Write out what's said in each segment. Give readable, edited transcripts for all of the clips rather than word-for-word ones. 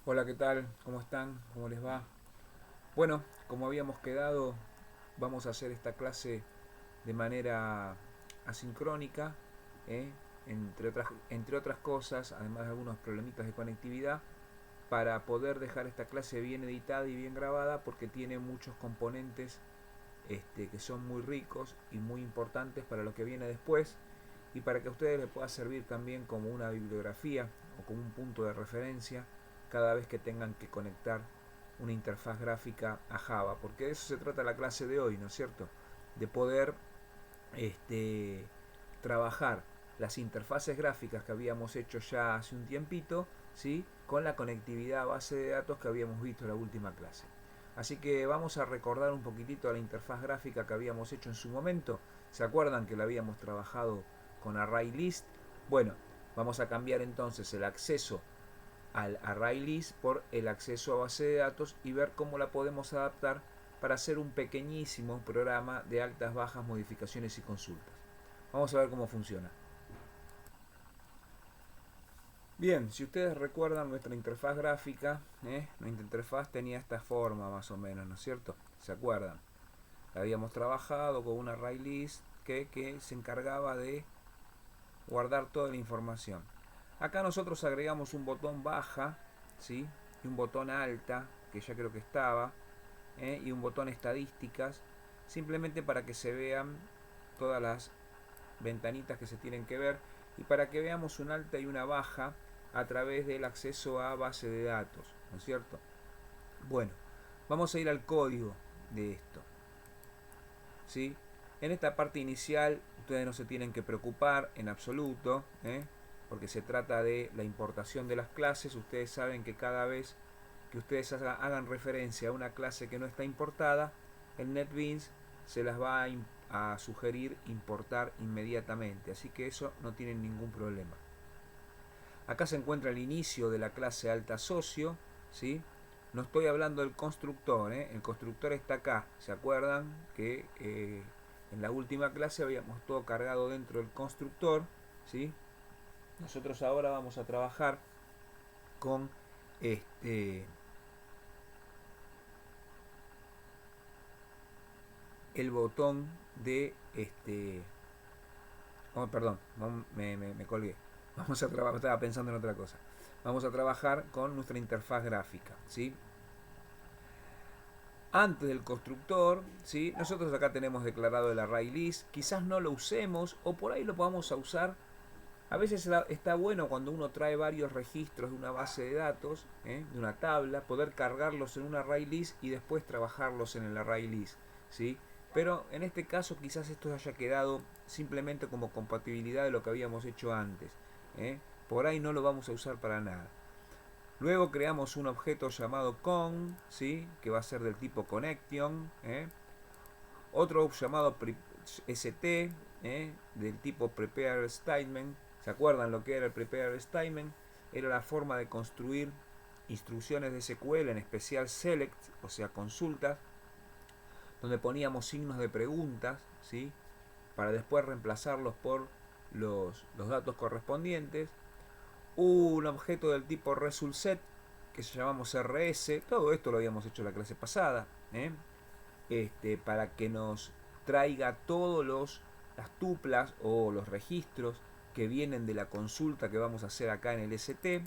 Hola, ¿qué tal? ¿Cómo están? ¿Cómo les va? Bueno, como habíamos quedado, vamos a hacer esta clase de manera asincrónica, ¿eh? entre otras cosas, además de algunos problemitas de conectividad, para poder dejar esta clase bien editada y bien grabada, porque tiene muchos componentes que son muy ricos y muy importantes para lo que viene después, y para que a ustedes les pueda servir también como una bibliografía o como un punto de referencia cada vez que tengan que conectar una interfaz gráfica a Java, porque de eso se trata la clase de hoy, ¿no es cierto? De poder este, trabajar las interfaces gráficas que habíamos hecho ya hace un tiempito, ¿sí? Con la conectividad a base de datos que habíamos visto en la última clase. Así que vamos a recordar un poquitito la interfaz gráfica que habíamos hecho en su momento. ¿Se acuerdan que la habíamos trabajado con ArrayList? Bueno, vamos a cambiar entonces el acceso al ArrayList por el acceso a base de datos y ver cómo la podemos adaptar para hacer un pequeñísimo programa de altas, bajas, modificaciones y consultas. Vamos a ver cómo funciona. Bien, si ustedes recuerdan nuestra interfaz gráfica, nuestra interfaz tenía esta forma más o menos, ¿no es cierto? ¿Se acuerdan? La habíamos trabajado con un ArrayList que se encargaba de guardar toda la información. Acá nosotros agregamos un botón baja, ¿sí? Y un botón alta, que ya creo que estaba, y un botón estadísticas, simplemente para que se vean todas las ventanitas que se tienen que ver y para que veamos un alta y una baja a través del acceso a base de datos, ¿no es cierto? Bueno, vamos a ir al código de esto, ¿sí? En esta parte inicial ustedes no se tienen que preocupar en absoluto, porque se trata de la importación de las clases. Ustedes saben que cada vez que ustedes hagan referencia a una clase que no está importada, el NetBeans se las va a sugerir importar inmediatamente, así que eso no tienen ningún problema. Acá se encuentra el inicio de la clase alta socio, ¿sí? No estoy hablando del constructor, el constructor está acá. ¿Se acuerdan que en la última clase habíamos todo cargado dentro del constructor? ¿Sí? Nosotros ahora vamos a trabajar con este, el botón de oh, perdón, me colgué. Vamos a trabajar, estaba pensando en otra cosa. Vamos a trabajar con nuestra interfaz gráfica, ¿sí? Antes del constructor, ¿sí? Nosotros acá tenemos declarado el array list, quizás no lo usemos o por ahí lo vamos a usar. A veces está bueno cuando uno trae varios registros de una base de datos, de una tabla, poder cargarlos en un array list y después trabajarlos en el array list, ¿sí? Pero en este caso quizás esto haya quedado simplemente como compatibilidad de lo que habíamos hecho antes. ¿eh? Por ahí no lo vamos a usar para nada. Luego creamos un objeto llamado con, ¿sí? Que va a ser del tipo connection. Otro llamado st, del tipo prepare statement. ¿Se acuerdan lo que era el prepare statement? Era la forma de construir instrucciones de SQL, en especial select, o sea, consultas, donde poníamos signos de preguntas, ¿sí? Para después reemplazarlos por los datos correspondientes. Un objeto del tipo resultSet, que llamamos rs. Todo esto lo habíamos hecho en la clase pasada, para que nos traiga todos las tuplas o los registros que vienen de la consulta que vamos a hacer acá en el ST.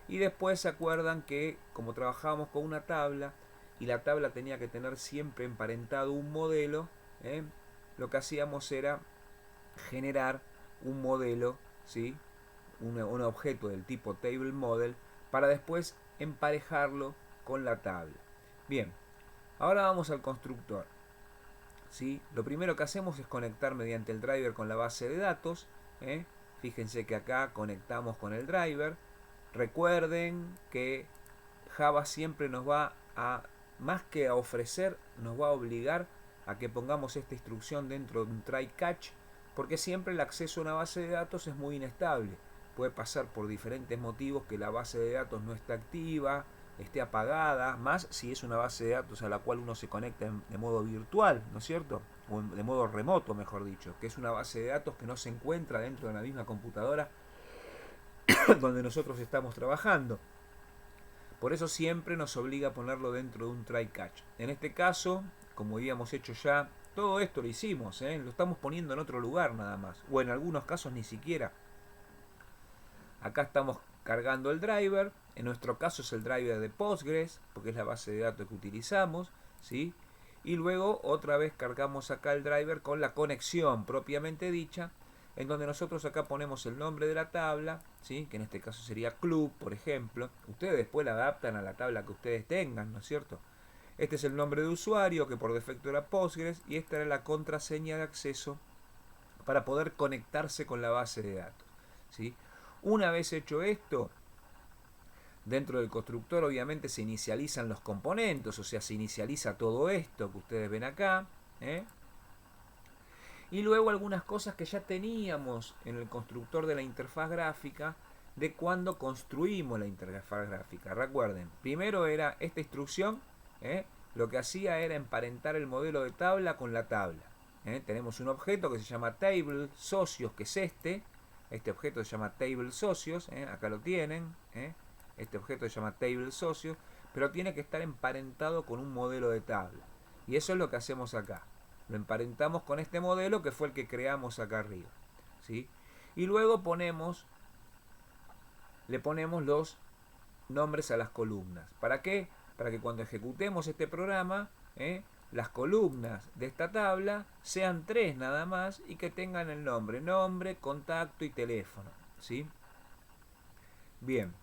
Y después se acuerdan que como trabajábamos con una tabla y la tabla tenía que tener siempre emparentado un modelo, lo que hacíamos era generar un modelo, ¿sí? Un objeto del tipo table model para después emparejarlo con la tabla. Bien, ahora vamos al constructor. ¿Sí? Lo primero que hacemos es conectar mediante el driver con la base de datos. Fíjense que acá conectamos con el driver. Recuerden que Java siempre nos va a, más que a ofrecer, nos va a obligar a que pongamos esta instrucción dentro de un try catch, porque siempre el acceso a una base de datos es muy inestable. Puede pasar por diferentes motivos que la base de datos no está activa, esté apagada, más si es una base de datos a la cual uno se conecta de modo virtual, ¿no es cierto? O de modo remoto, mejor dicho, que es una base de datos que no se encuentra dentro de la misma computadora donde nosotros estamos trabajando. Por eso siempre nos obliga a ponerlo dentro de un try catch. En este caso, como habíamos hecho ya, todo esto lo hicimos, lo estamos poniendo en otro lugar nada más, o en algunos casos ni siquiera. Acá estamos cargando el driver, en nuestro caso es el driver de Postgres, porque es la base de datos que utilizamos, ¿sí? Y luego otra vez cargamos acá el driver con la conexión propiamente dicha, en donde nosotros acá ponemos el nombre de la tabla, ¿sí? Que en este caso sería club, por ejemplo. Ustedes después la adaptan a la tabla que ustedes tengan, ¿no es cierto? Este es el nombre de usuario, que por defecto era Postgres, y esta era la contraseña de acceso para poder conectarse con la base de datos, ¿sí? Una vez hecho esto, dentro del constructor obviamente se inicializan los componentes, o sea, se inicializa todo esto que ustedes ven acá, y luego algunas cosas que ya teníamos en el constructor de la interfaz gráfica de cuando construimos la interfaz gráfica. Recuerden, primero era esta instrucción, lo que hacía era emparentar el modelo de tabla con la tabla. Tenemos un objeto que se llama table socios, que es este objeto se llama table socios, acá lo tienen, este objeto se llama table socios, pero tiene que estar emparentado con un modelo de tabla. Y eso es lo que hacemos acá. Lo emparentamos con este modelo que fue el que creamos acá arriba, ¿sí? Y luego le ponemos los nombres a las columnas. ¿Para qué? Para que cuando ejecutemos este programa, las columnas de esta tabla sean 3 nada más y que tengan el nombre, contacto y teléfono, ¿sí? Bien.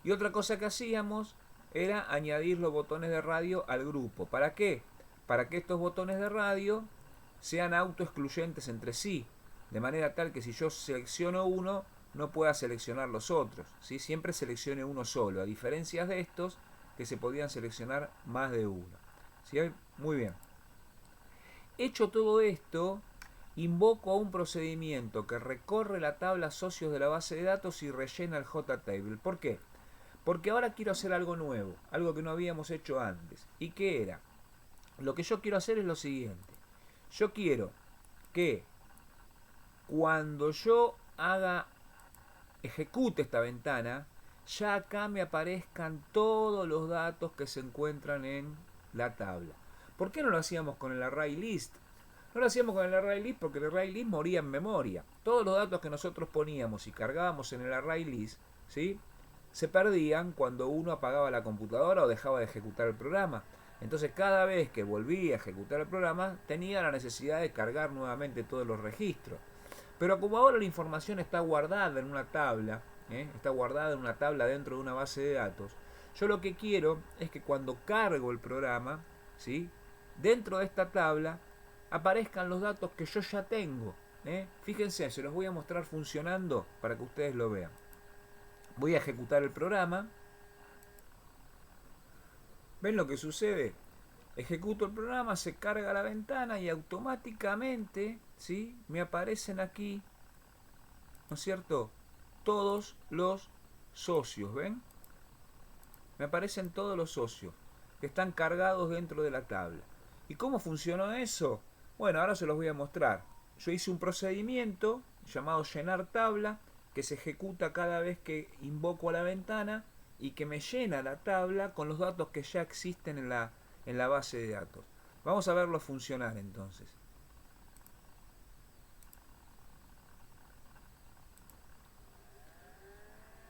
Y otra cosa que hacíamos era añadir los botones de radio al grupo. ¿Para qué? Para que estos botones de radio sean autoexcluyentes entre sí, de manera tal que si yo selecciono uno, no pueda seleccionar los otros, ¿sí? Siempre seleccione uno solo, a diferencia de estos que se podían seleccionar más de uno, ¿sí? Muy bien. Hecho todo esto, invoco a un procedimiento que recorre la tabla socios de la base de datos y rellena el JTable. ¿Por qué? Porque ahora quiero hacer algo nuevo, algo que no habíamos hecho antes. ¿Y qué era? Lo que yo quiero hacer es lo siguiente. Yo quiero que cuando yo ejecute esta ventana, ya acá me aparezcan todos los datos que se encuentran en la tabla. ¿Por qué no lo hacíamos con el array list? No lo hacíamos con el array list porque el array list moría en memoria. Todos los datos que nosotros poníamos y cargábamos en el array list, ¿sí?, se perdían cuando uno apagaba la computadora o dejaba de ejecutar el programa. Entonces cada vez que volvía a ejecutar el programa tenía la necesidad de cargar nuevamente todos los registros. Pero como ahora la información está guardada en una tabla, está guardada en una tabla dentro de una base de datos, yo lo que quiero es que cuando cargo el programa, ¿sí?, dentro de esta tabla aparezcan los datos que yo ya tengo. Fíjense, se los voy a mostrar funcionando para que ustedes lo vean. Voy a ejecutar el programa. ¿Ven lo que sucede? Ejecuto el programa, se carga la ventana y automáticamente, ¿sí?, me aparecen aquí, ¿no es cierto?, todos los socios. ¿Ven? Me aparecen todos los socios que están cargados dentro de la tabla. ¿Y cómo funcionó eso? Bueno, ahora se los voy a mostrar. Yo hice un procedimiento llamado llenar tabla, que se ejecuta cada vez que invoco a la ventana y que me llena la tabla con los datos que ya existen en la base de datos. Vamos a verlo funcionar entonces.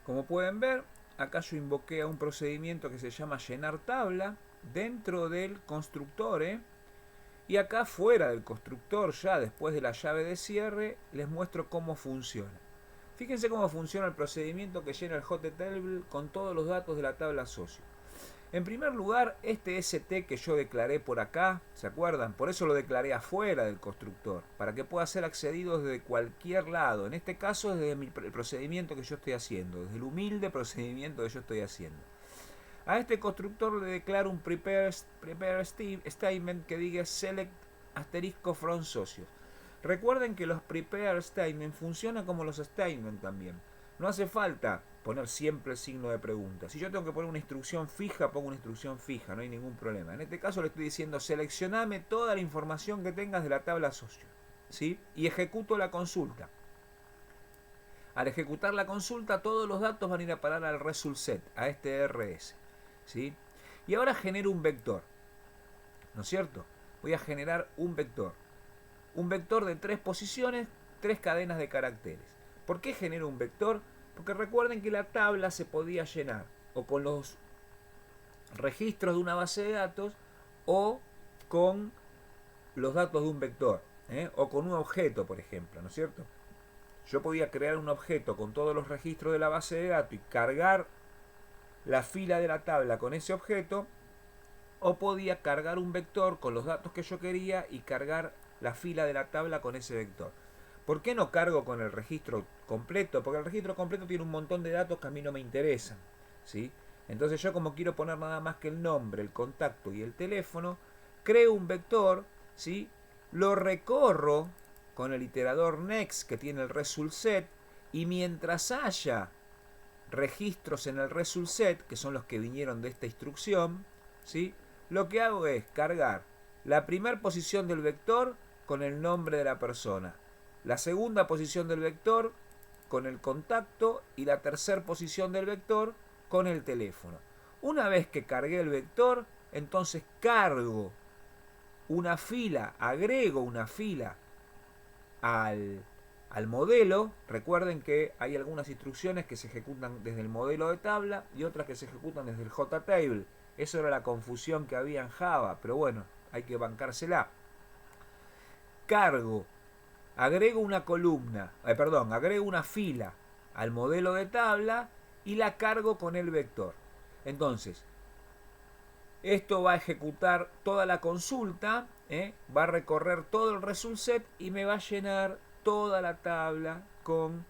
Como pueden ver, acá yo invoqué a un procedimiento que se llama llenar tabla dentro del constructor, y acá fuera del constructor, ya después de la llave de cierre, les muestro cómo funciona. Fíjense cómo funciona el procedimiento que llena el JTable con todos los datos de la tabla socio. En primer lugar, este ST que yo declaré por acá, ¿se acuerdan? Por eso lo declaré afuera del constructor, para que pueda ser accedido desde cualquier lado. En este caso, desde el procedimiento que yo estoy haciendo, desde el humilde procedimiento que yo estoy haciendo. A este constructor le declaro un prepare statement que diga select asterisco from socios. Recuerden que los prepare statement funcionan como los statement también. No hace falta poner siempre el signo de pregunta. Si yo tengo que poner una instrucción fija, pongo una instrucción fija, no hay ningún problema. En este caso le estoy diciendo seleccioname toda la información que tengas de la tabla socio, ¿sí?, y ejecuto la consulta. Al ejecutar la consulta, todos los datos van a ir a parar al result set, a este RS. ¿sí? Y ahora genero un vector, ¿no es cierto? Voy a generar un vector. Un vector de 3 posiciones, 3 cadenas de caracteres. ¿Por qué genero un vector? Porque recuerden que la tabla se podía llenar o con los registros de una base de datos o con los datos de un vector, o con un objeto, por ejemplo, ¿no es cierto? Yo podía crear un objeto con todos los registros de la base de datos y cargar la fila de la tabla con ese objeto, o podía cargar un vector con los datos que yo quería y cargar la fila de la tabla con ese vector. ¿Por qué no cargo con el registro completo? Porque el registro completo tiene un montón de datos que a mí no me interesan, ¿sí? Entonces yo, como quiero poner nada más que el nombre, el contacto y el teléfono, creo un vector, ¿sí? Lo recorro con el iterador next que tiene el result set, y mientras haya registros en el result set, que son los que vinieron de esta instrucción, ¿sí? Lo que hago es cargar la primera posición del vector con el nombre de la persona, la segunda posición del vector con el contacto y la tercera posición del vector con el teléfono. Una vez que cargué el vector, entonces cargo una fila, agrego una fila al modelo. Recuerden que hay algunas instrucciones que se ejecutan desde el modelo de tabla y otras que se ejecutan desde el JTable. Eso era la confusión que había en Java, pero bueno, hay que bancársela. Cargo, agrego una columna, agrego una fila al modelo de tabla y la cargo con el vector. Entonces, esto va a ejecutar toda la consulta, va a recorrer todo el result set y me va a llenar toda la tabla con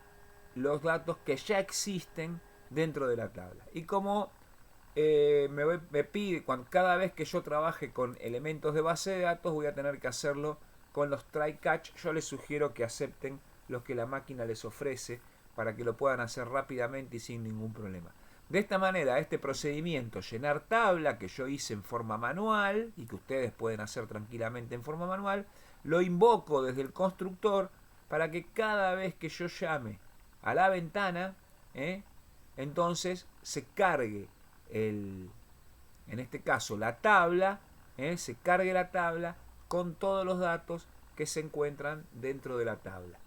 los datos que ya existen dentro de la tabla. Y como me pide, cada vez que yo trabaje con elementos de base de datos, voy a tener que hacerlo con los try catch. Yo les sugiero que acepten los que la máquina les ofrece para que lo puedan hacer rápidamente y sin ningún problema. De esta manera, este procedimiento, llenar tabla, que yo hice en forma manual y que ustedes pueden hacer tranquilamente en forma manual, lo invoco desde el constructor para que cada vez que yo llame a la ventana, entonces se cargue en este caso la tabla, se cargue la tabla con todos los datos que se encuentran dentro de la tabla.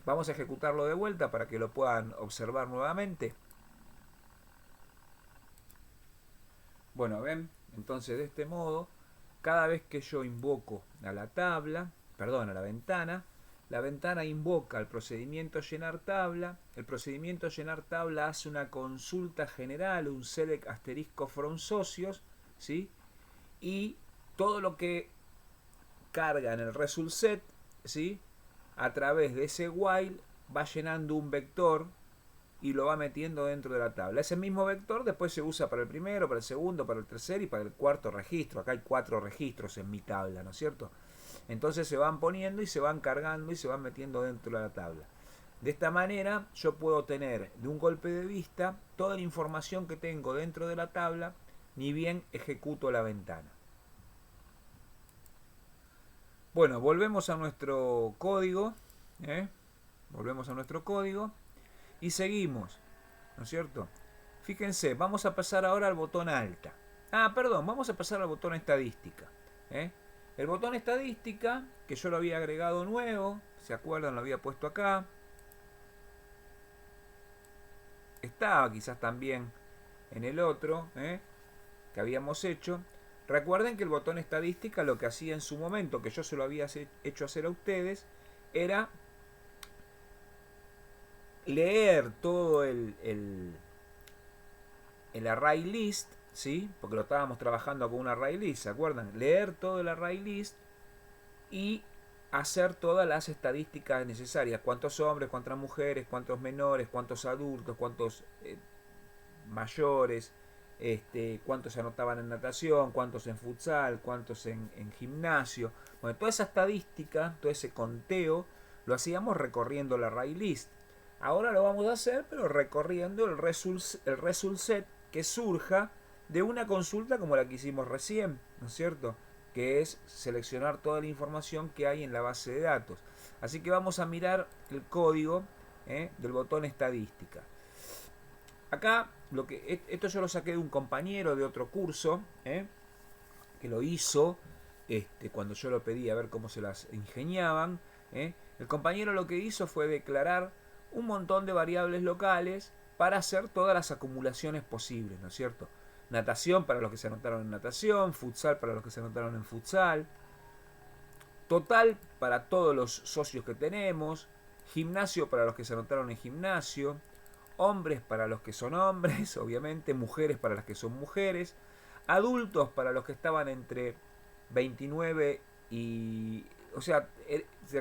Vamos a ejecutarlo de vuelta para que lo puedan observar nuevamente. Bueno, ven, entonces de este modo, cada vez que yo invoco a la tabla, perdón, a la ventana invoca el procedimiento llenar tabla. El procedimiento llenar tabla hace una consulta general, un select asterisco from socios, ¿sí? Y todo lo que carga en el result set, ¿sí? A través de ese while va llenando un vector y lo va metiendo dentro de la tabla. Ese mismo vector después se usa para el primero, para el segundo, para el tercer y para el cuarto registro. Acá hay 4 registros en mi tabla, ¿no es cierto? Entonces se van poniendo y se van cargando y se van metiendo dentro de la tabla. De esta manera yo puedo tener de un golpe de vista toda la información que tengo dentro de la tabla, ni bien ejecuto la ventana. Bueno, volvemos a nuestro código, volvemos a nuestro código y seguimos, ¿no es cierto? Fíjense, vamos a pasar ahora al botón alta. Vamos a pasar al botón estadística. El botón estadística, que yo lo había agregado nuevo, ¿se acuerdan? Lo había puesto acá. Estaba quizás también en el otro, que habíamos hecho. Recuerden que el botón estadística lo que hacía en su momento, que yo se lo había hecho hacer a ustedes, era leer todo el array list, ¿sí? Porque lo estábamos trabajando con un array list, ¿se acuerdan? Leer todo el array list y hacer todas las estadísticas necesarias. Cuántos hombres, cuántas mujeres, cuántos menores, cuántos adultos, cuántos mayores, cuántos se anotaban en natación, cuántos en futsal, cuántos en gimnasio. Bueno, toda esa estadística, todo ese conteo, lo hacíamos recorriendo el array list. Ahora lo vamos a hacer, pero recorriendo el result set que surja de una consulta como la que hicimos recién, ¿no es cierto? Que es seleccionar toda la información que hay en la base de datos. Así que vamos a mirar el código del botón estadística. Acá, esto yo lo saqué de un compañero de otro curso, que lo hizo cuando yo lo pedí a ver cómo se las ingeniaban. El compañero lo que hizo fue declarar un montón de variables locales para hacer todas las acumulaciones posibles, ¿no es cierto? Natación para los que se anotaron en natación, futsal para los que se anotaron en futsal, total para todos los socios que tenemos, gimnasio para los que se anotaron en gimnasio, hombres para los que son hombres, obviamente, mujeres para las que son mujeres, adultos para los que estaban entre 29 y... O sea,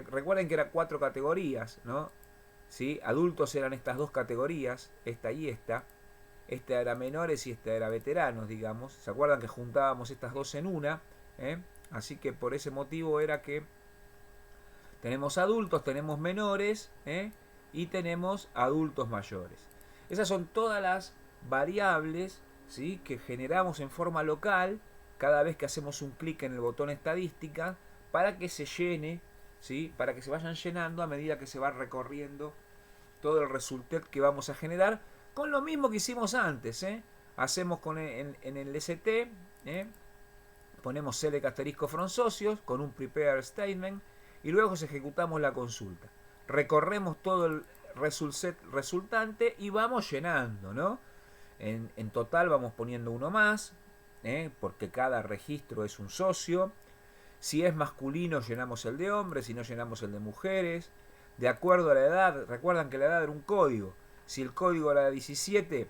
recuerden que eran 4 categorías, ¿no? ¿Sí? Adultos eran estas 2 categorías, esta y esta. Esta era menores y esta era veteranos, digamos. ¿Se acuerdan que juntábamos estas dos en una? Así que por ese motivo era que tenemos adultos, tenemos menores, y tenemos adultos mayores. Esas son todas las variables, ¿sí?, que generamos en forma local cada vez que hacemos un clic en el botón estadística para que se llene, ¿sí?, para que se vayan llenando a medida que se va recorriendo todo el resultado que vamos a generar, con lo mismo que hicimos antes. Hacemos en el ST, ponemos select asterisco from socios con un prepare statement y luego ejecutamos la consulta. Recorremos todo el result set resultante y vamos llenando, ¿no? En total vamos poniendo uno más, porque cada registro es un socio. Si es masculino llenamos el de hombres, si no llenamos el de mujeres. De acuerdo a la edad, recuerdan que la edad era un código. Si el código era 17,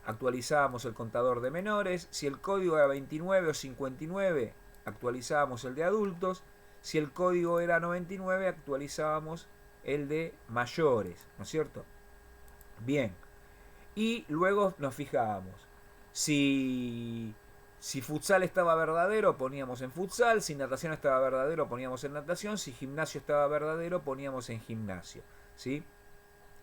actualizábamos el contador de menores. Si el código era 29 o 59, actualizábamos el de adultos. Si el código era 99, actualizábamos el de mayores, ¿no es cierto? Bien. Y luego nos fijábamos. Si futsal estaba verdadero, poníamos en futsal. Si natación estaba verdadero, poníamos en natación. Si gimnasio estaba verdadero, poníamos en gimnasio, ¿sí?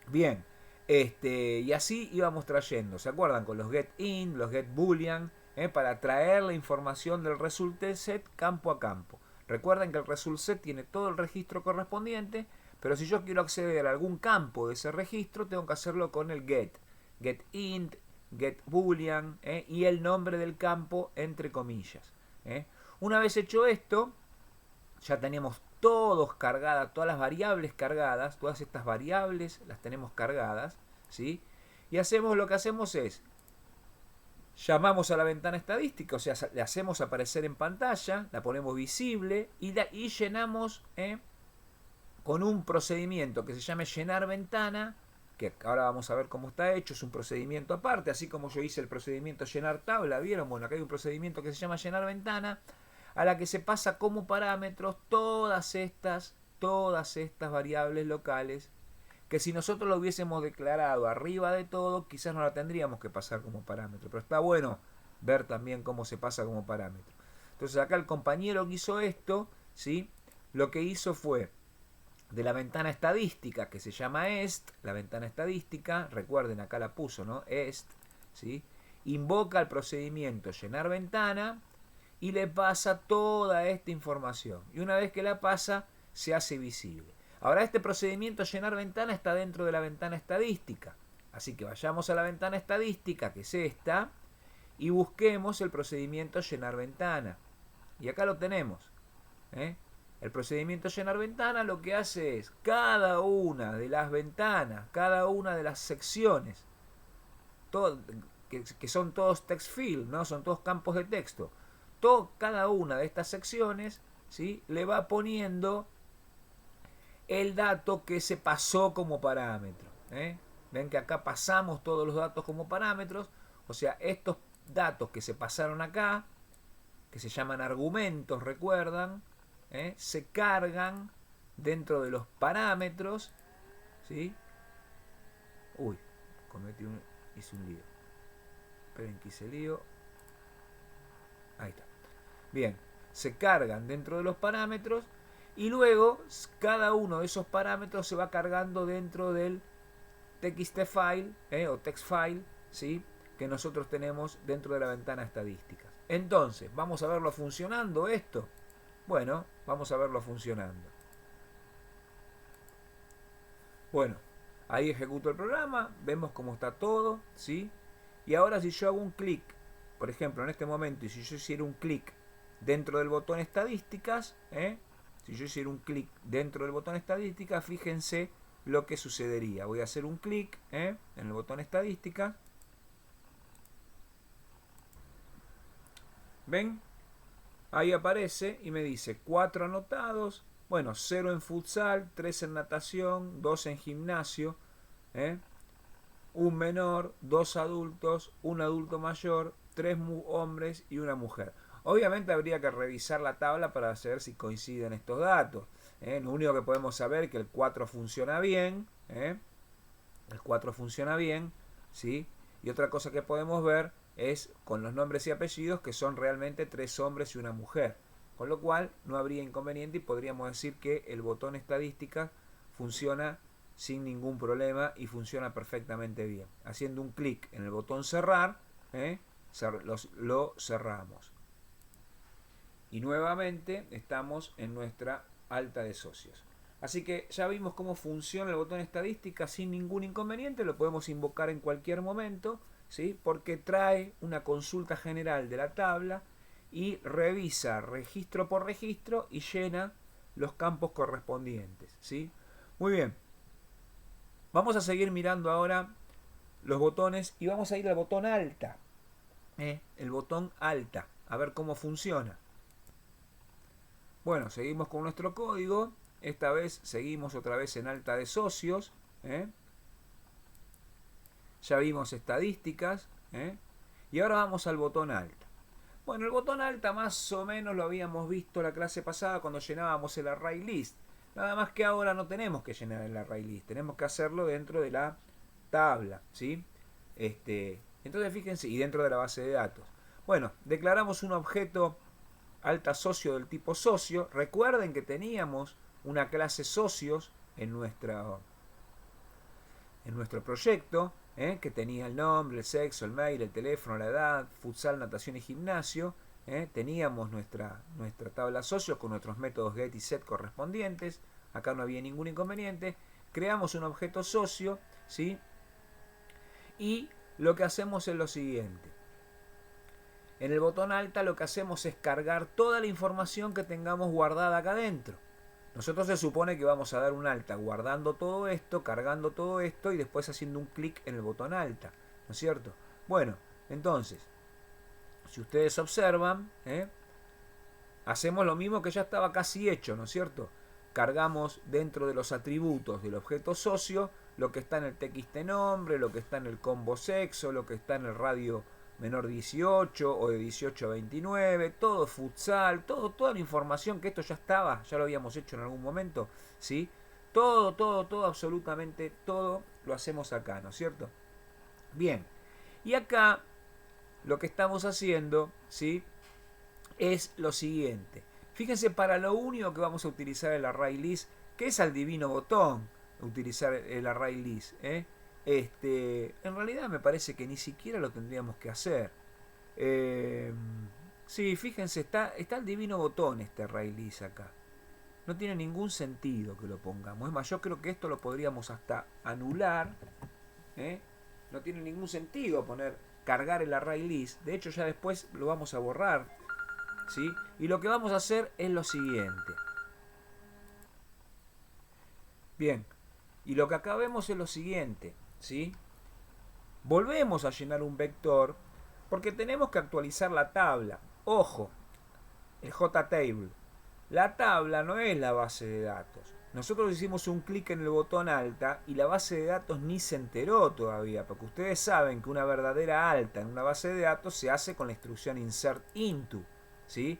Bien. Y así íbamos trayendo. ¿Se acuerdan? Con los get in, los get boolean, para traer la información del result set campo a campo. Recuerden que el result set tiene todo el registro correspondiente, pero si yo quiero acceder a algún campo de ese registro, tengo que hacerlo con el get. Get int, get boolean, y el nombre del campo entre comillas. Una vez hecho esto, ya tenemos todas las variables cargadas, todas estas variables las tenemos cargadas, ¿sí? Y lo que hacemos es, llamamos a la ventana estadística, o sea, le hacemos aparecer en pantalla, la ponemos visible y llenamos con un procedimiento que se llame llenar ventana, que ahora vamos a ver cómo está hecho. Es un procedimiento aparte, así como yo hice el procedimiento llenar tabla, ¿vieron? Bueno, acá hay un procedimiento que se llama llenar ventana, a la que se pasa como parámetros todas estas variables locales, que si nosotros lo hubiésemos declarado arriba de todo, quizás no la tendríamos que pasar como parámetro, pero está bueno ver también cómo se pasa como parámetro. Entonces acá el compañero que hizo esto, ¿sí?, lo que hizo fue, de la ventana estadística, que se llama est, la ventana estadística, recuerden, acá la puso, ¿no? Est, ¿sí?, invoca el procedimiento llenar ventana y le pasa toda esta información. Y una vez que la pasa, se hace visible. Ahora este procedimiento llenar ventana está dentro de la ventana estadística. Así que vayamos a la ventana estadística, que es esta, y busquemos el procedimiento llenar ventana. Y acá lo tenemos. El procedimiento llenar ventana lo que hace es cada una de las ventanas, cada una de las secciones, que son todos text field, ¿no? Son todos campos de texto. Cada una de estas secciones, ¿sí?, le va poniendo el dato que se pasó como parámetro. Ven que acá pasamos todos los datos como parámetros. O sea, estos datos que se pasaron acá, que se llaman argumentos, recuerdan, se cargan dentro de los parámetros, ¿sí? Uy, hice un lío. Esperen que hice lío. Ahí está. Bien, se cargan dentro de los parámetros y luego cada uno de esos parámetros se va cargando dentro del txt file, o text file, ¿sí?, que nosotros tenemos dentro de la ventana estadística. Entonces, ¿vamos a verlo funcionando esto? Bueno, vamos a verlo funcionando. Bueno, Ahí ejecuto el programa, vemos cómo está todo, ¿sí? Y ahora si yo hago un clic, por ejemplo, en este momento, y si yo hiciera un clic dentro del botón estadísticas, si yo hiciera un clic dentro del botón estadísticas, fíjense lo que sucedería. Voy a hacer un clic en el botón estadísticas. ¿Ven? Ahí aparece y me dice 4 anotados, bueno, 0 en futsal, 3 en natación, 2 en gimnasio, un menor, 2 adultos, un adulto mayor, 3 hombres y una mujer. Obviamente habría que revisar la tabla para saber si coinciden estos datos. Lo único que podemos saber es que el 4 funciona bien, el 4 funciona bien, ¿sí? Y otra cosa que podemos ver es con los nombres y apellidos que son realmente 3 hombres y una mujer. Con lo cual no habría inconveniente y podríamos decir que el botón estadística funciona sin ningún problema y funciona perfectamente bien. Haciendo un clic en el botón cerrar, lo cerramos. Y nuevamente estamos en nuestra alta de socios. Así que ya vimos cómo funciona el botón estadística sin ningún inconveniente, lo podemos invocar en cualquier momento, ¿sí? Porque trae una consulta general de la tabla y revisa registro por registro y llena los campos correspondientes, ¿sí? Muy bien. Vamos a seguir mirando ahora los botones y vamos a ir al botón alta. El botón alta, a ver cómo funciona. Bueno, seguimos con nuestro código. Esta vez seguimos otra vez en alta de socios. Ya vimos estadísticas. Y ahora vamos al botón alta. Bueno, el botón alta más o menos lo habíamos visto la clase pasada cuando llenábamos el array list. Nada más que ahora no tenemos que llenar el array list. Tenemos que hacerlo dentro de la tabla, ¿sí? Entonces fíjense, y dentro de la base de datos. Bueno, declaramos un objeto alta socio del tipo socio. Recuerden que teníamos una clase socios en nuestro proyecto, que tenía el nombre, el sexo, el mail, el teléfono, la edad, futsal, natación y gimnasio. Teníamos nuestra tabla socios con nuestros métodos get y set correspondientes. Acá no había ningún inconveniente. Creamos un objeto socio, ¿sí? Y lo que hacemos es lo siguiente. En el botón alta lo que hacemos es cargar toda la información que tengamos guardada acá adentro. Nosotros se supone que vamos a dar un alta guardando todo esto, cargando todo esto y después haciendo un clic en el botón alta, ¿no es cierto? Bueno, entonces, si ustedes observan, hacemos lo mismo que ya estaba casi hecho, ¿no es cierto? Cargamos dentro de los atributos del objeto socio lo que está en el txt nombre, lo que está en el combo sexo, lo que está en el radio menor 18 o de 18 a 29, todo futsal, toda la información que esto ya estaba, ya lo habíamos hecho en algún momento, ¿sí? Todo, absolutamente todo lo hacemos acá, ¿no es cierto? Bien, y acá lo que estamos haciendo, ¿sí? Es lo siguiente. Fíjense, para lo único que vamos a utilizar el array list, que es al divino botón utilizar el array list, en realidad me parece que ni siquiera lo tendríamos que hacer. Sí, fíjense, está el divino botón este array list acá. No tiene ningún sentido que lo pongamos. Es más, yo creo que esto lo podríamos hasta anular. No tiene ningún sentido cargar el array list. De hecho, ya después lo vamos a borrar, ¿sí? Y lo que vamos a hacer es lo siguiente. Bien, y lo que acá vemos es lo siguiente, ¿sí? Volvemos a llenar un vector porque tenemos que actualizar la tabla. Ojo, el JTable. La tabla no es la base de datos. Nosotros hicimos un clic en el botón alta y la base de datos ni se enteró todavía, porque ustedes saben que una verdadera alta en una base de datos se hace con la instrucción insert into, ¿sí?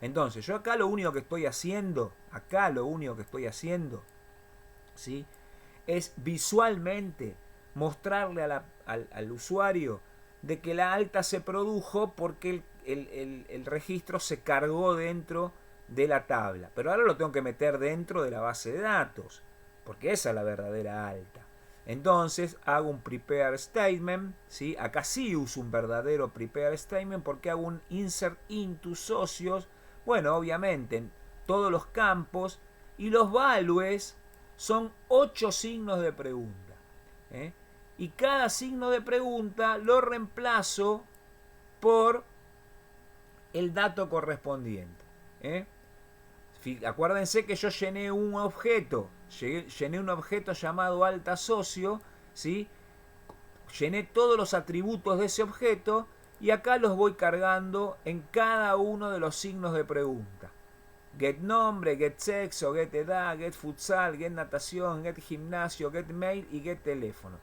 Entonces, yo acá lo único que estoy haciendo, ¿sí? Es visualmente mostrarle al usuario de que la alta se produjo porque el registro se cargó dentro de la tabla. Pero ahora lo tengo que meter dentro de la base de datos, porque esa es la verdadera alta. Entonces hago un prepare statement, ¿sí? Acá sí uso un verdadero prepare statement porque hago un insert into socios. Bueno, obviamente en todos los campos, y los values son 8 signos de pregunta. ¿eh? Y cada signo de pregunta lo reemplazo por el dato correspondiente. ¿eh? Acuérdense que yo llené un objeto, llamado alta socio, ¿sí? Llené todos los atributos de ese objeto y acá los voy cargando en cada uno de los signos de pregunta. Get nombre, get sexo, get edad, get futsal, get natación, get gimnasio, get mail y get teléfono.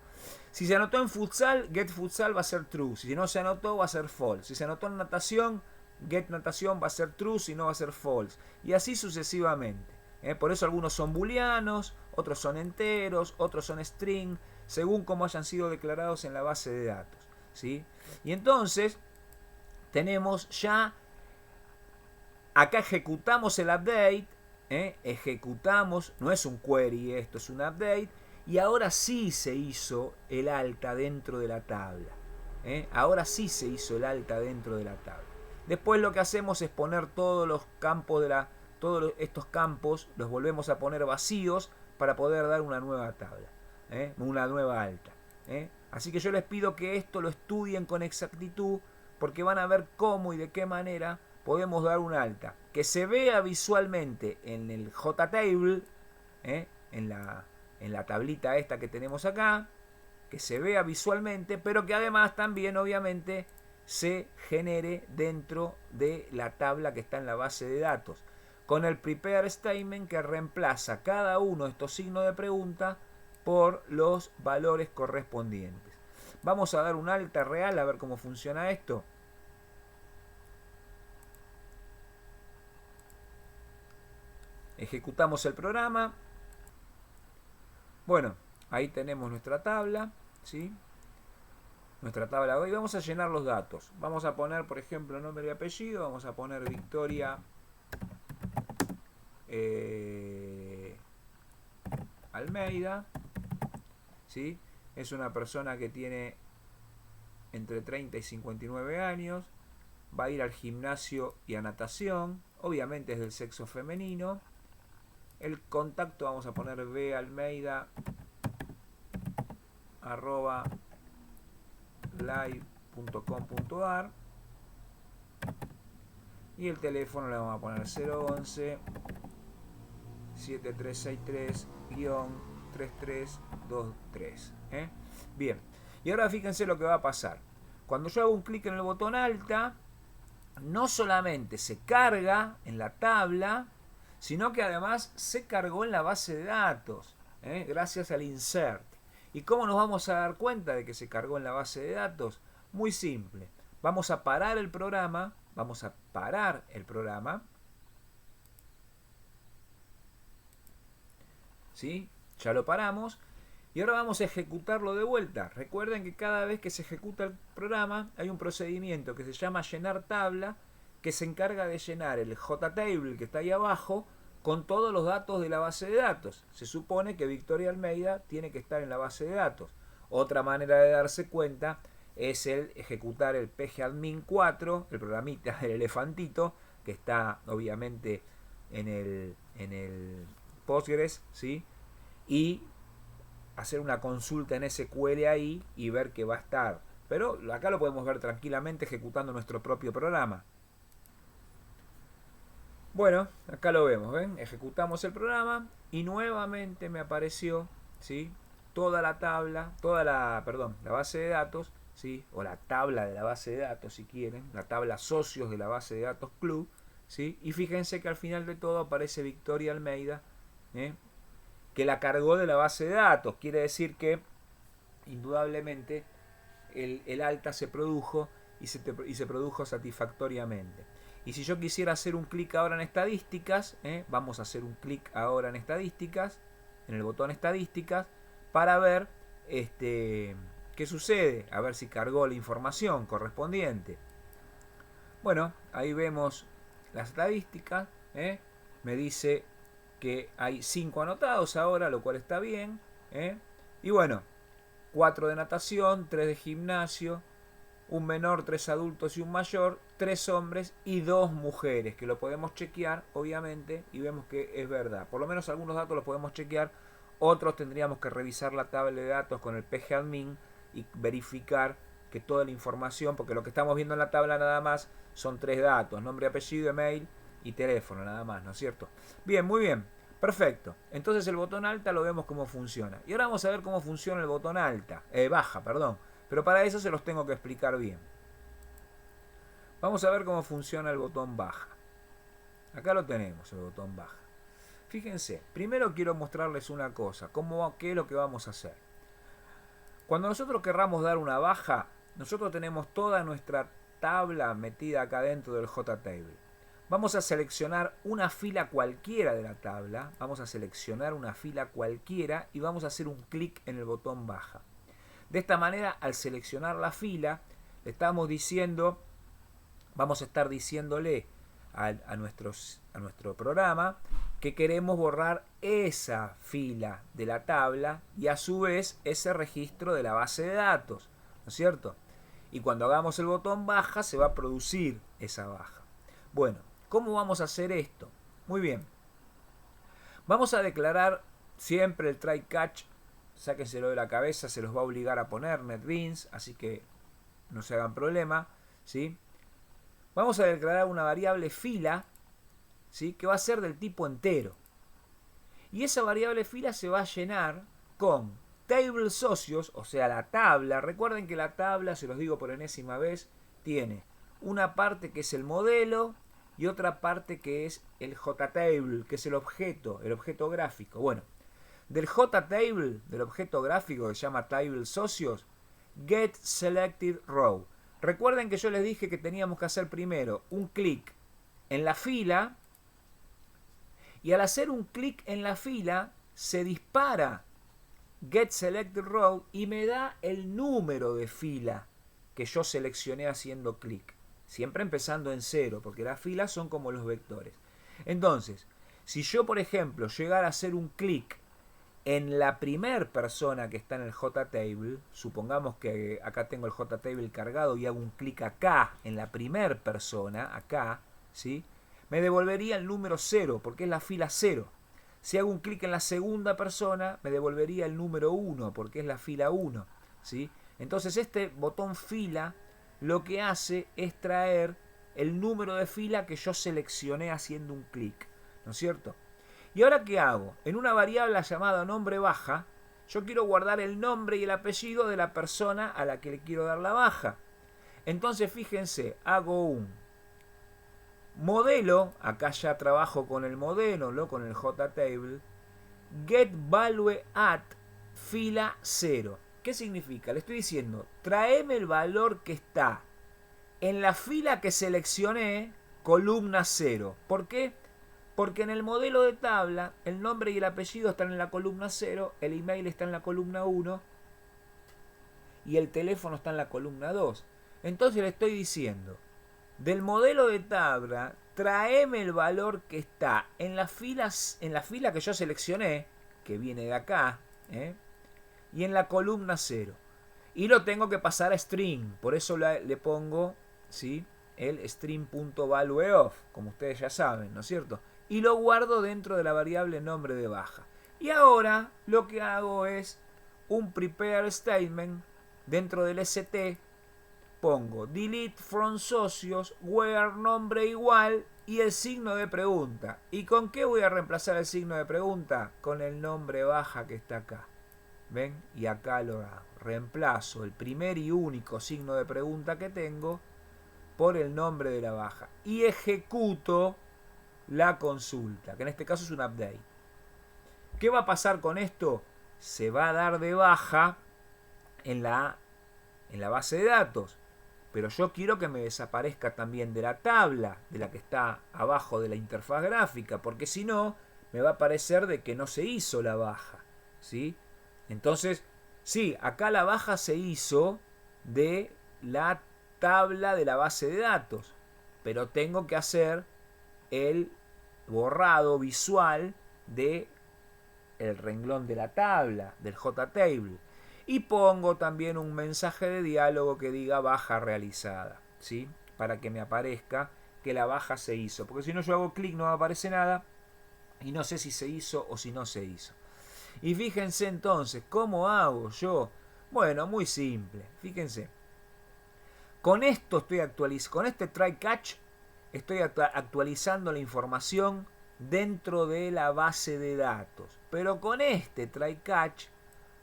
Si se anotó en futsal, get futsal va a ser true. Si no se anotó, va a ser false. Si se anotó en natación, get natación va a ser true, si no va a ser false. Y así sucesivamente. Por eso algunos son booleanos, otros son enteros, otros son string, según cómo hayan sido declarados en la base de datos. ¿sí? Y entonces tenemos ya, acá ejecutamos el update, ejecutamos, no es un query esto, es un update, y ahora sí se hizo el alta dentro de la tabla. Ahora sí se hizo el alta dentro de la tabla. Después lo que hacemos es poner todos los campos todos estos campos los volvemos a poner vacíos para poder dar una nueva tabla, una nueva alta. Así que yo les pido que esto lo estudien con exactitud, porque van a ver cómo y de qué manera podemos dar un alta que se vea visualmente en el JTable, en la tablita esta que tenemos acá, que se vea visualmente, pero que además también obviamente se genere dentro de la tabla que está en la base de datos, con el prepare statement que reemplaza cada uno de estos signos de pregunta por los valores correspondientes. Vamos a dar un alta real a ver cómo funciona esto. Ejecutamos el programa. Bueno, ahí tenemos nuestra tabla, ¿sí? Nuestra tabla de hoy. Vamos a llenar los datos. Vamos a poner, por ejemplo, nombre y apellido. Vamos a poner Victoria Almeida, ¿sí? Es una persona que tiene entre 30 y 59 años. Va a ir al gimnasio y a natación. Obviamente es del sexo femenino. El contacto vamos a poner balmeida@live.com.ar y el teléfono le vamos a poner 011 7363-3323. Bien, y ahora fíjense lo que va a pasar. Cuando yo hago un clic en el botón alta, no solamente se carga en la tabla, sino que además se cargó en la base de datos, gracias al insert. ¿Y cómo nos vamos a dar cuenta de que se cargó en la base de datos? Muy simple. Vamos a parar el programa. ¿Sí? Ya lo paramos. Y ahora vamos a ejecutarlo de vuelta. Recuerden que cada vez que se ejecuta el programa hay un procedimiento que se llama llenar tabla, que se encarga de llenar el JTable que está ahí abajo con todos los datos de la base de datos. Se supone que Victoria Almeida tiene que estar en la base de datos. Otra manera de darse cuenta es el ejecutar el pgadmin 4, el programita del elefantito, que está obviamente en el Postgres, ¿sí? Y hacer una consulta en SQL ahí y ver que va a estar. Pero acá lo podemos ver tranquilamente ejecutando nuestro propio programa. Bueno, acá lo vemos, ¿ven? Ejecutamos el programa y nuevamente me apareció, ¿sí? Toda la tabla, la base de datos, ¿sí? O la tabla de la base de datos, si quieren, la tabla socios de la base de datos club, ¿sí? Y fíjense que al final de todo aparece Victoria Almeida, que la cargó de la base de datos. Quiere decir que indudablemente el alta se produjo y se produjo satisfactoriamente. Y si yo quisiera hacer un clic ahora en estadísticas, vamos a hacer un clic ahora en estadísticas, en el botón estadísticas, para ver qué sucede, a ver si cargó la información correspondiente. Bueno, ahí vemos las estadísticas, me dice que hay 5 anotados ahora, lo cual está bien, y bueno, 4 de natación, 3 de gimnasio, un menor, 3 adultos y un mayor, 3 hombres y 2 mujeres, que lo podemos chequear obviamente y vemos que es verdad. Por lo menos algunos datos los podemos chequear, Otros tendríamos que revisar la tabla de datos con el pgadmin y verificar que toda la información, porque lo que estamos viendo en la tabla nada más son 3 datos, nombre, apellido, email y teléfono, nada más, ¿no es cierto? Bien, muy bien, perfecto. Entonces el botón alta lo vemos cómo funciona. Y ahora vamos a ver cómo funciona el botón baja, perdón. Pero para eso se los tengo que explicar bien. Vamos a ver cómo funciona el botón baja. Acá lo tenemos, el botón baja. Fíjense, primero quiero mostrarles una cosa, qué es lo que vamos a hacer. Cuando nosotros querramos dar una baja, nosotros tenemos toda nuestra tabla metida acá dentro del JTable. Vamos a seleccionar una fila cualquiera de la tabla, vamos a seleccionar una fila cualquiera y vamos a hacer un clic en el botón baja. De esta manera, al seleccionar la fila, le estamos diciendo, vamos a estar diciéndole a nuestro programa que queremos borrar esa fila de la tabla y a su vez ese registro de la base de datos, ¿no es cierto? Y cuando hagamos el botón baja se va a producir esa baja. Bueno, ¿cómo vamos a hacer esto? Muy bien. Vamos a declarar siempre el try catch, sáquenselo de la cabeza, se los va a obligar a poner NetBeans, así que no se hagan problema, ¿sí? Vamos a declarar una variable fila, ¿sí? Que va a ser del tipo entero. Y esa variable fila se va a llenar con table socios, o sea, la tabla. Recuerden que la tabla, se los digo por enésima vez, tiene una parte que es el modelo y otra parte que es el JTable, que es el objeto gráfico. Bueno, del JTable, del objeto gráfico que se llama table socios, get selected row. Recuerden que yo les dije que teníamos que hacer primero un clic en la fila y al hacer un clic en la fila se dispara get selected row y me da el número de fila que yo seleccioné haciendo clic. Siempre empezando en 0 porque las filas son como los vectores. Entonces, si yo por ejemplo llegara a hacer un clic en la primer persona que está en el JTable, supongamos que acá tengo el JTable cargado y hago un clic acá en la primer persona, acá, ¿sí? Me devolvería el número 0 porque es la fila 0. Si hago un clic en la segunda persona, me devolvería el número 1 porque es la fila 1, ¿sí? Entonces este botón fila lo que hace es traer el número de fila que yo seleccioné haciendo un clic, ¿no es cierto? ¿Y ahora qué hago? En una variable llamada nombre baja, yo quiero guardar el nombre y el apellido de la persona a la que le quiero dar la baja. Entonces fíjense, hago un modelo, acá ya trabajo con el modelo, ¿no? Con el JTable, getValue at fila 0. ¿Qué significa? Le estoy diciendo, tráeme el valor que está en la fila que seleccioné, columna 0. ¿Por qué? Porque en el modelo de tabla, el nombre y el apellido están en la columna 0, el email está en la columna 1 y el teléfono está en la columna 2. Entonces le estoy diciendo, del modelo de tabla, tráeme el valor que está en la fila que yo seleccioné, que viene de acá, y en la columna 0. Y lo tengo que pasar a string, por eso le pongo, ¿sí?, el string.valueOf, como ustedes ya saben, ¿no es cierto? Y lo guardo dentro de la variable nombre de baja. Y ahora lo que hago es un prepare statement dentro del st, pongo delete from socios where nombre igual y el signo de pregunta. ¿Y con qué voy a reemplazar el signo de pregunta? Con el nombre baja que está acá. ¿Ven? Y acá lo hago. Reemplazo el primer y único signo de pregunta que tengo por el nombre de la baja. Y ejecuto la consulta, que en este caso es un update. ¿Qué va a pasar con esto? Se va a dar de baja en la base de datos. Pero yo quiero que me desaparezca también de la tabla, de la que está abajo de la interfaz gráfica, porque si no, me va a parecer de que no se hizo la baja, ¿sí? Entonces, sí, acá la baja se hizo de la tabla de la base de datos, pero tengo que hacer el borrado visual de el renglón de la tabla, del JTable. Y pongo también un mensaje de diálogo que diga baja realizada, ¿sí? Para que me aparezca que la baja se hizo. Porque si no yo hago clic no me aparece nada y no sé si se hizo o si no se hizo. Y fíjense entonces, ¿cómo hago yo? Bueno, muy simple. Fíjense. Con esto estoy actualizando, con este try catch estoy actualizando la información dentro de la base de datos. Pero con este try catch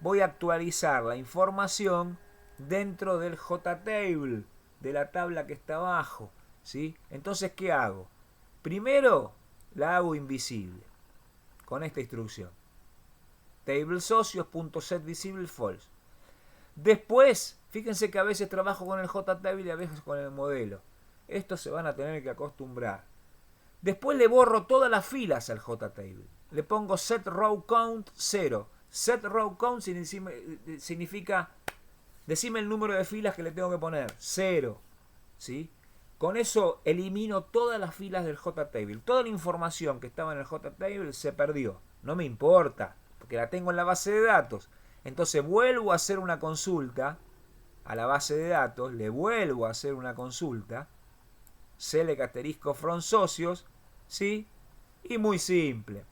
voy a actualizar la información dentro del JTable, de la tabla que está abajo, ¿sí? Entonces, ¿qué hago? Primero la hago invisible con esta instrucción. Table socios.setVisible false. Después, fíjense que a veces trabajo con el JTable y a veces con el modelo. Estos se van a tener que acostumbrar. Después le borro todas las filas al JTable. Le pongo set row count 0. Set row count significa decime el número de filas que le tengo que poner. 0. ¿Sí? Con eso elimino todas las filas del JTable. Toda la información que estaba en el JTable se perdió. No me importa, porque la tengo en la base de datos. Entonces vuelvo a hacer una consulta a la base de datos, le vuelvo a hacer una consulta, select asterisco from socios, ¿sí? Y muy simple.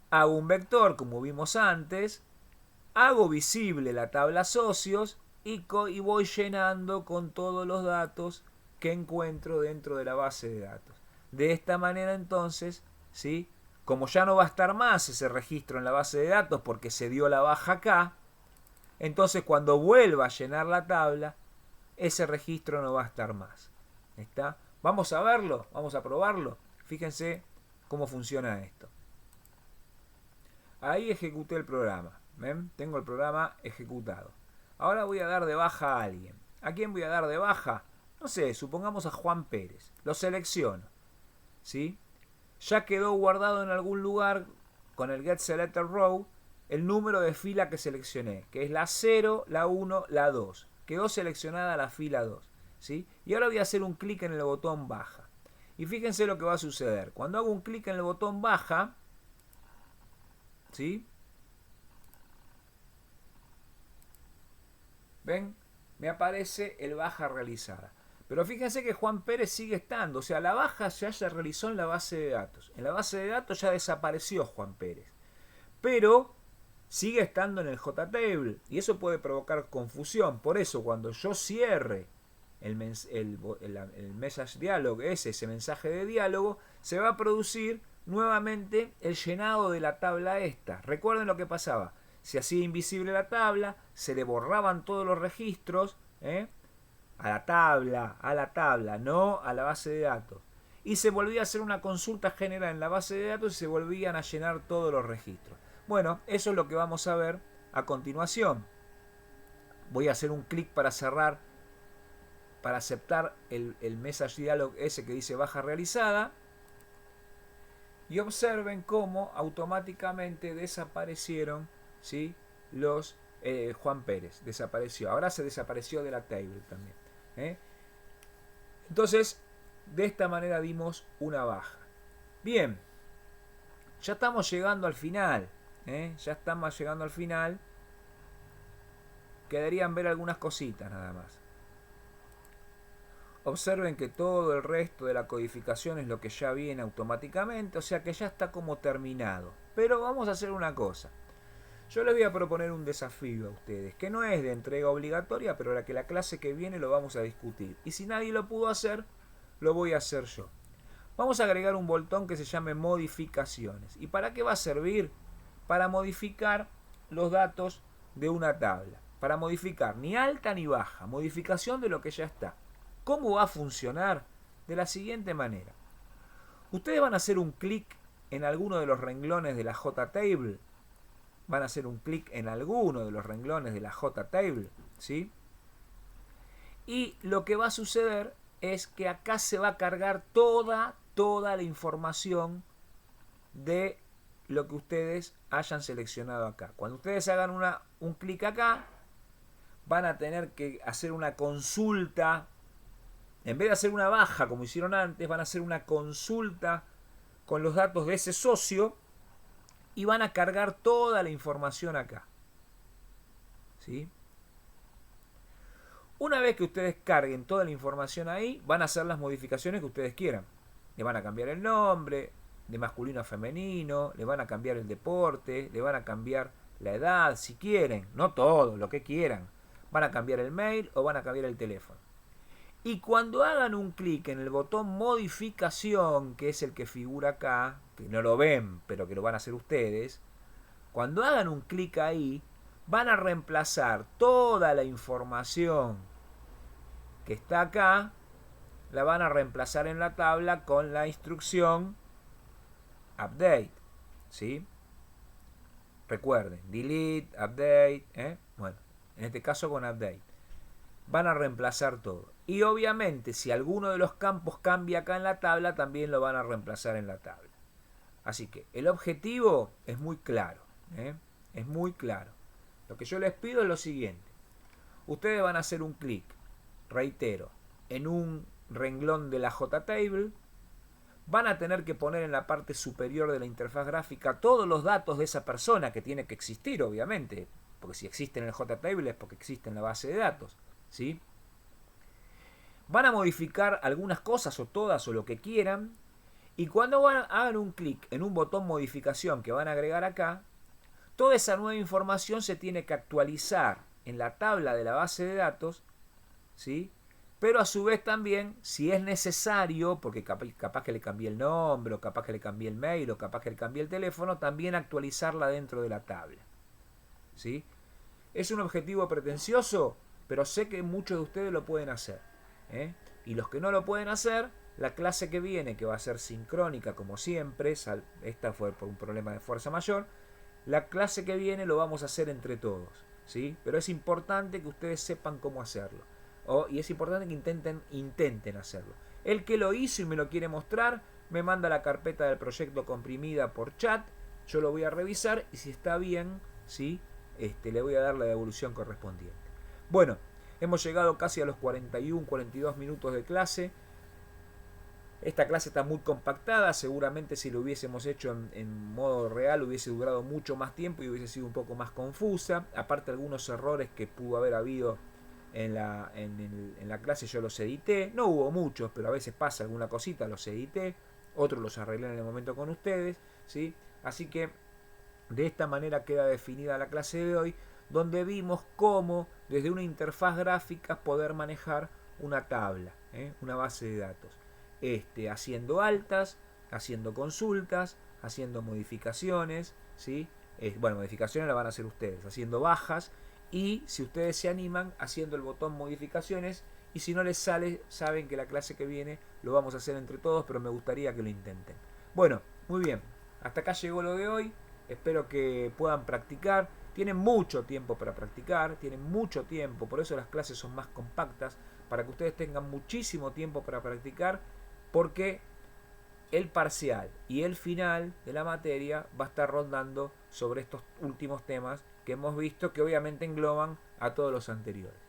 Hago un vector, como vimos antes, hago visible la tabla socios y voy llenando con todos los datos que encuentro dentro de la base de datos. De esta manera entonces, ¿sí? Como ya no va a estar más ese registro en la base de datos porque se dio la baja acá, entonces cuando vuelva a llenar la tabla, ese registro no va a estar más. ¿Está? Vamos a verlo, vamos a probarlo. Fíjense cómo funciona esto. Ahí ejecuté el programa. ¿Ven? Tengo el programa ejecutado. Ahora voy a dar de baja a alguien. ¿A quién voy a dar de baja? No sé, supongamos a Juan Pérez. Lo selecciono. ¿Sí? Ya quedó guardado en algún lugar con el getSelectedRow el número de fila que seleccioné, que es la 0, la 1, la 2. Quedó seleccionada la fila 2. ¿Sí? Y ahora voy a hacer un clic en el botón baja. Y fíjense lo que va a suceder. Cuando hago un clic en el botón baja, ¿sí? ¿Ven? Me aparece el baja realizada. Pero fíjense que Juan Pérez sigue estando. O sea, la baja ya se realizó en la base de datos. En la base de datos ya desapareció Juan Pérez. Pero sigue estando en el JTable. Y eso puede provocar confusión. Por eso, cuando yo cierre el message dialog, ese mensaje de diálogo, se va a producir nuevamente el llenado de la tabla esta. Recuerden lo que pasaba. Se hacía invisible la tabla, se le borraban todos los registros, a la tabla, no a la base de datos. Y se volvía a hacer una consulta general en la base de datos y se volvían a llenar todos los registros. Bueno, eso es lo que vamos a ver a continuación. Voy a hacer un clic para cerrar, para aceptar el message dialog ese que dice baja realizada. Y observen cómo automáticamente desaparecieron, ¿sí? Los Juan Pérez. Desapareció. Ahora se desapareció de la table también. Entonces, de esta manera dimos una baja. Bien. Ya estamos llegando al final. Ya estamos llegando al final. Quedarían ver algunas cositas nada más. Observen que todo el resto de la codificación es lo que ya viene automáticamente, o sea que ya está como terminado. Pero vamos a hacer una cosa. Yo les voy a proponer un desafío a ustedes, que no es de entrega obligatoria, pero la clase que viene lo vamos a discutir. Y si nadie lo pudo hacer, lo voy a hacer yo. Vamos a agregar un botón que se llame modificaciones. ¿Y para qué va a servir? Para modificar los datos de una tabla. Para modificar ni alta ni baja, modificación de lo que ya está. ¿Cómo va a funcionar? De la siguiente manera. Ustedes van a hacer un clic en alguno de los renglones de la JTable. Van a hacer un clic en alguno de los renglones de la JTable, ¿sí? Y lo que va a suceder es que acá se va a cargar toda la información de lo que ustedes hayan seleccionado acá. Cuando ustedes hagan un clic acá, van a tener que hacer una consulta. En vez de hacer una baja como hicieron antes, van a hacer una consulta con los datos de ese socio y van a cargar toda la información acá. ¿Sí? Una vez que ustedes carguen toda la información ahí, van a hacer las modificaciones que ustedes quieran. Le van a cambiar el nombre, de masculino a femenino, le van a cambiar el deporte, le van a cambiar la edad, si quieren, no todo, lo que quieran. Van a cambiar el mail o van a cambiar el teléfono. Y cuando hagan un clic en el botón modificación, que es el que figura acá, que no lo ven, pero que lo van a hacer ustedes, cuando hagan un clic ahí, van a reemplazar toda la información que está acá, la van a reemplazar en la tabla con la instrucción update, ¿sí? Recuerden, delete, update, bueno, en este caso con update. Van a reemplazar todo. Y obviamente, si alguno de los campos cambia acá en la tabla, también lo van a reemplazar en la tabla. Así que el objetivo es muy claro, es muy claro. Lo que yo les pido es lo siguiente. Ustedes van a hacer un clic, reitero, en un renglón de la JTable. Van a tener que poner en la parte superior de la interfaz gráfica todos los datos de esa persona, que tiene que existir, obviamente, porque si existe en el JTable es porque existe en la base de datos, ¿sí? Van a modificar algunas cosas o todas o lo que quieran, y cuando hagan un clic en un botón modificación que van a agregar acá, toda esa nueva información se tiene que actualizar en la tabla de la base de datos, ¿sí? Pero a su vez también, si es necesario, porque capaz que le cambié el nombre, o capaz que le cambié el mail, o capaz que le cambié el teléfono, también actualizarla dentro de la tabla, ¿sí? Es un objetivo pretencioso, pero sé que muchos de ustedes lo pueden hacer, y los que no lo pueden hacer, la clase que viene, que va a ser sincrónica como siempre, esta fue por un problema de fuerza mayor, la clase que viene lo vamos a hacer entre todos, ¿sí? Pero es importante que ustedes sepan cómo hacerlo. Y es importante que intenten hacerlo. El que lo hizo y me lo quiere mostrar, me manda la carpeta del proyecto comprimida por chat, yo lo voy a revisar y si está bien, ¿sí? Le voy a dar la devolución correspondiente. Bueno, hemos llegado casi a los 41-42 minutos de clase. Esta clase está muy compactada, seguramente si lo hubiésemos hecho en modo real hubiese durado mucho más tiempo y hubiese sido un poco más confusa. Aparte algunos errores que pudo haber habido en la clase yo los edité. No hubo muchos, pero a veces pasa alguna cosita, los edité. Otros los arreglé en el momento con ustedes, ¿sí? Así que de esta manera queda definida la clase de hoy, donde vimos cómo desde una interfaz gráfica poder manejar una tabla, una base de datos. Haciendo altas, haciendo consultas, haciendo modificaciones, ¿sí? Bueno, modificaciones las van a hacer ustedes, haciendo bajas y si ustedes se animan, haciendo el botón modificaciones y si no les sale, saben que la clase que viene lo vamos a hacer entre todos, pero me gustaría que lo intenten. Bueno, muy bien, hasta acá llegó lo de hoy, espero que puedan practicar, tienen mucho tiempo para practicar, tienen mucho tiempo, por eso las clases son más compactas, para que ustedes tengan muchísimo tiempo para practicar, porque el parcial y el final de la materia va a estar rondando sobre estos últimos temas que hemos visto, que obviamente engloban a todos los anteriores.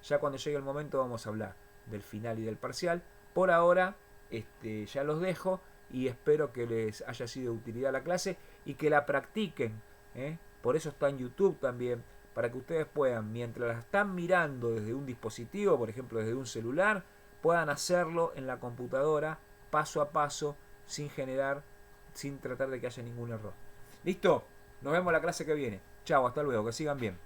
Ya cuando llegue el momento vamos a hablar del final y del parcial. Por ahora ya los dejo y espero que les haya sido de utilidad la clase y que la practiquen. Por eso está en YouTube también, para que ustedes puedan, mientras la están mirando desde un dispositivo, por ejemplo desde un celular, puedan hacerlo en la computadora paso a paso, sin tratar de que haya ningún error. ¿Listo? Nos vemos la clase que viene. Chao, hasta luego, que sigan bien.